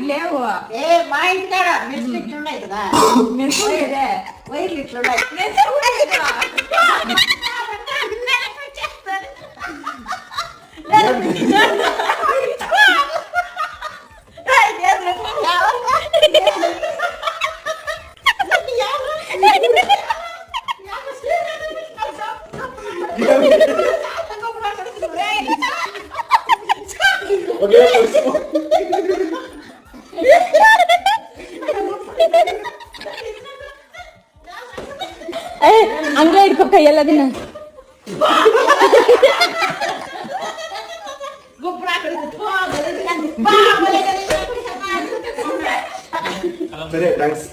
లేవు మా ఇంటి కాడ మెస్లు ఉన్నాయి కదా వైర్లు ఇట్లున్నాయి ಹಂಗ ಹಿಡ್ಕೊಕ್ಕ ಎಲ್ಲದನ್ನ ಸರಿ ಥ್ಯಾಂಕ್ಸ್